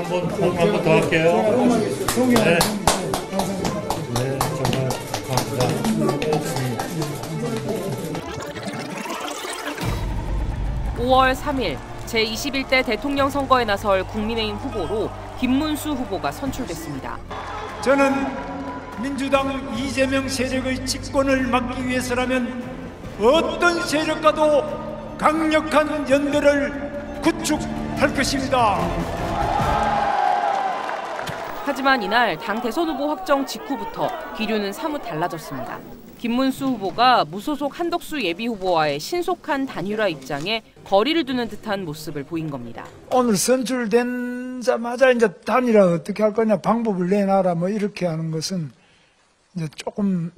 한번 더 할게요. 네. 네, 정말 감사합니다. 5월 3일 제21대 대통령 선거에 나설 국민의힘 후보로 김문수 후보가 선출됐습니다. 저는 민주당 이재명 세력의 집권을 막기 위해서라면 어떤 세력과도 강력한 연대를 구축할 것입니다. 하지만 이날 당 대선 후보 확정 직후부터 기류는 사뭇 달라졌습니다. 김문수 후보가 무소속 한덕수 예비후보와의 신속한 단일화 입장에 거리를 두는 듯한 모습을 보인 겁니다. 오늘 선출된자마자 이제 단일화 어떻게 할 거냐 방법을 내놔라 뭐 이렇게 하는 것은 이제 조금.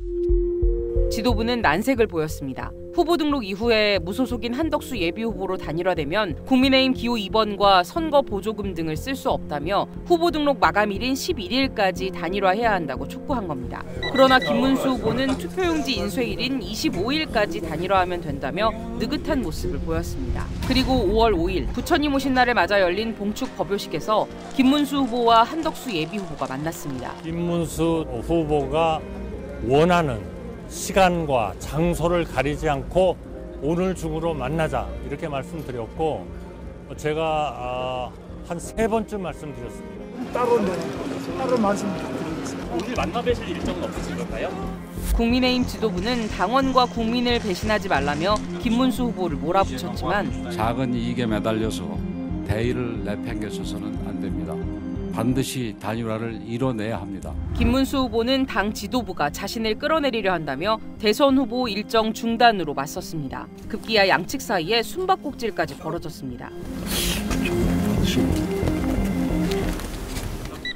지도부는 난색을 보였습니다. 후보 등록 이후에 무소속인 한덕수 예비후보로 단일화되면 국민의힘 기호 2번과 선거 보조금 등을 쓸 수 없다며 후보 등록 마감일인 11일까지 단일화해야 한다고 촉구한 겁니다. 그러나 김문수 후보는 투표용지 인쇄일인 25일까지 단일화하면 된다며 느긋한 모습을 보였습니다. 그리고 5월 5일 부처님 오신 날을 맞아 열린 봉축 법요식에서 김문수 후보와 한덕수 예비후보가 만났습니다. 김문수 후보가 원하는 시간과 장소를 가리지 않고 오늘 중으로 만나자 이렇게 말씀드렸고 제가 한 3번쯤 말씀드렸습니다. 따로 말씀드리겠습니다. 오늘 만나 뵈실 일정은 없으신 걸까요? 국민의힘 지도부는 당원과 국민을 배신하지 말라며 김문수 후보를 몰아붙였지만 작은 이익에 매달려서 대의를 내팽개쳐서는 안 됩니다. 반드시 단일화를 이뤄내야 합니다. 김문수 후보는 당 지도부가 자신을 끌어내리려 한다며 대선 후보 일정 중단으로 맞섰습니다. 급기야 양측 사이에 숨바꼭질까지 벌어졌습니다.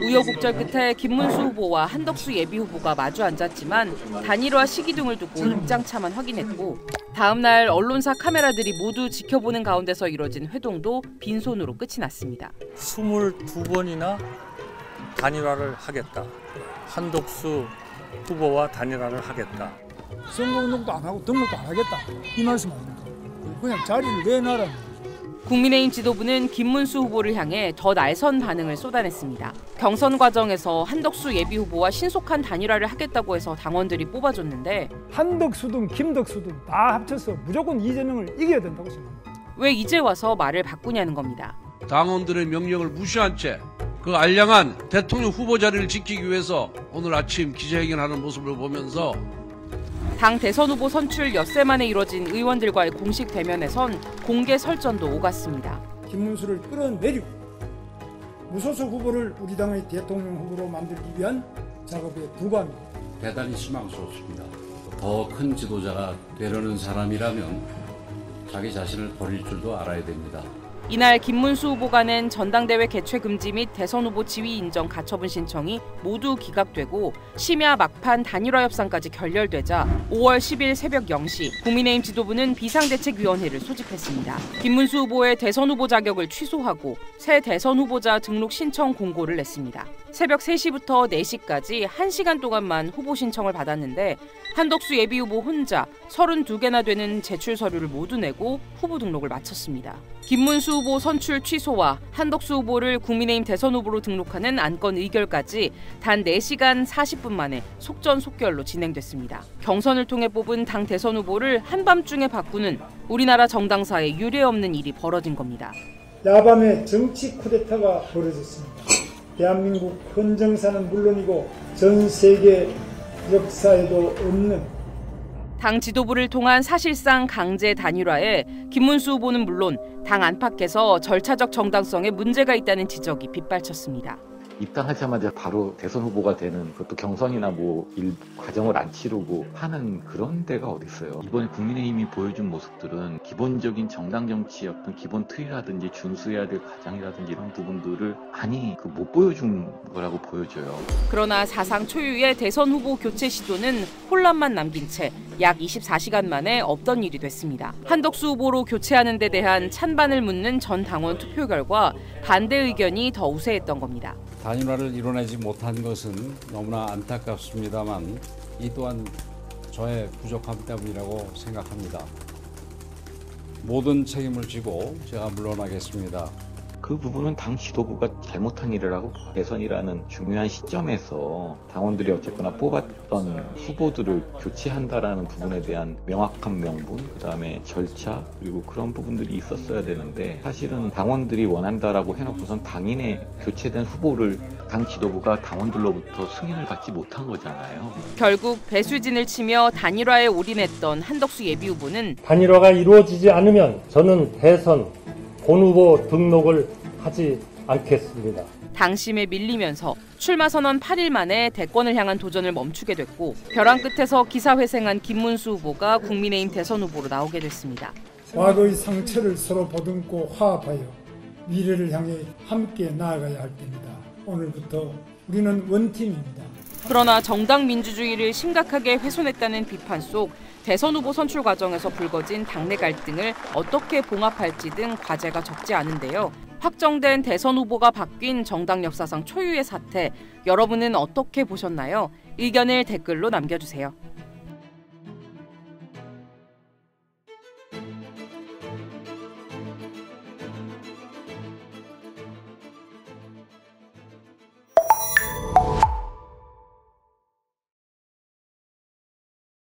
우여곡절 끝에 김문수 후보와 한덕수 예비후보가 마주 앉았지만 단일화 시기 등을 두고 입장차만 확인했고 다음 날 언론사 카메라들이 모두 지켜보는 가운데서 이뤄진 회동도 빈손으로 끝이 났습니다. 22번이나 단일화를 하겠다. 한덕수 후보와 단일화를 하겠다. 선거운동도 안 하고 등록도 안 하겠다. 이 말씀 아닙니까? 그냥 자리를 내놔라. 국민의힘 지도부는 김문수 후보를 향해 더 날선 반응을 쏟아냈습니다. 경선 과정에서 한덕수 예비후보와 신속한 단일화를 하겠다고 해서 당원들이 뽑아줬는데 한덕수든 김덕수든 다 합쳐서 무조건 이재명을 이겨야 된다고 생각합니다. 왜 이제 와서 말을 바꾸냐는 겁니다. 당원들의 명령을 무시한 채 그 알량한 대통령 후보 자리를 지키기 위해서 오늘 아침 기자회견하는 모습을 보면서 당 대선 후보 선출 엿새 만에 이뤄진 의원들과의 공식 대면에선 공개 설전도 오갔습니다. 김문수를 끌어내리고 무소속 후보를 우리 당의 대통령 후보로 만들기 위한 작업에 부과합니다. 대단히 실망스럽습니다. 더 큰 지도자가 되려는 사람이라면 자기 자신을 버릴 줄도 알아야 됩니다. 이날 김문수 후보가 낸 전당대회 개최 금지 및 대선 후보 지위 인정 가처분 신청이 모두 기각되고 심야 막판 단일화 협상까지 결렬되자 5월 10일 새벽 0시 국민의힘 지도부는 비상대책위원회를 소집했습니다. 김문수 후보의 대선 후보 자격을 취소하고 새 대선 후보자 등록 신청 공고를 냈습니다. 새벽 3시부터 4시까지 1시간 동안만 후보 신청을 받았는데 한덕수 예비후보 혼자 32개나 되는 제출 서류를 모두 내고 후보 등록을 마쳤습니다. 김문수 후보 선출 취소와 한덕수 후보를 국민의힘 대선 후보로 등록하는 안건 의결까지 단 4시간 40분 만에 속전속결로 진행됐습니다. 경선을 통해 뽑은 당 대선 후보를 한밤중에 바꾸는 우리나라 정당사에 유례없는 일이 벌어진 겁니다. 야밤에 정치 쿠데타가 벌어졌습니다. 대한민국 헌정사는 물론이고 전 세계 역사에도 없는 당 지도부를 통한 사실상 강제 단일화에 김문수 후보는 물론 당 안팎에서 절차적 정당성에 문제가 있다는 지적이 빗발쳤습니다. 입당하자마자 바로 대선 후보가 되는 그것도 경선이나 과정을 안 치르고 하는 그런 데가 어디 있어요. 이번에 국민의힘이 보여준 모습들은 기본적인 정당 정치의 어떤 기본 틀이라든지 준수해야 될 과정이라든지 이런 부분들을 못 보여준 거라고 보여져요. 그러나 사상 초유의 대선 후보 교체 시도는 혼란만 남긴 채 약 24시간 만에 없던 일이 됐습니다. 한덕수 후보로 교체하는 데 대한 찬반을 묻는 전 당원 투표 결과 반대 의견이 더 우세했던 겁니다. 단일화를 이뤄내지 못한 것은 너무나 안타깝습니다만 이 또한 저의 부족함 때문이라고 생각합니다. 모든 책임을 지고 제가 물러나겠습니다. 그 부분은 당 지도부가 잘못한 일이라고 봐요. 대선이라는 중요한 시점에서 당원들이 어쨌거나 뽑았던 후보들을 교체한다라는 부분에 대한 명확한 명분, 그다음에 절차, 그리고 그런 부분들이 있었어야 되는데 사실은 당원들이 원한다라고 해놓고선 당인의 교체된 후보를 당 지도부가 당원들로부터 승인을 받지 못한 거잖아요. 결국 배수진을 치며 단일화에 올인했던 한덕수 예비후보는 단일화가 이루어지지 않으면 저는 대선 본후보 등록을 하지 않겠습니다. 당심에 밀리면서 출마 선언 8일 만에 대권을 향한 도전을 멈추게 됐고 벼랑 끝에서 기사회생한 김문수 후보가 국민의힘 대선 후보로 나오게 됐습니다. 과거의 상처를 서로 보듬고 화합하여 미래를 향해 함께 나아가야 할 때입니다. 오늘부터 우리는 원팀입니다. 그러나 정당 민주주의를 심각하게 훼손했다는 비판 속 대선 후보 선출 과정에서 불거진 당내 갈등을 어떻게 봉합할지 등 과제가 적지 않은데요. 확정된 대선 후보가 바뀐 정당 역사상 초유의 사태, 여러분은 어떻게 보셨나요? 의견을 댓글로 남겨주세요.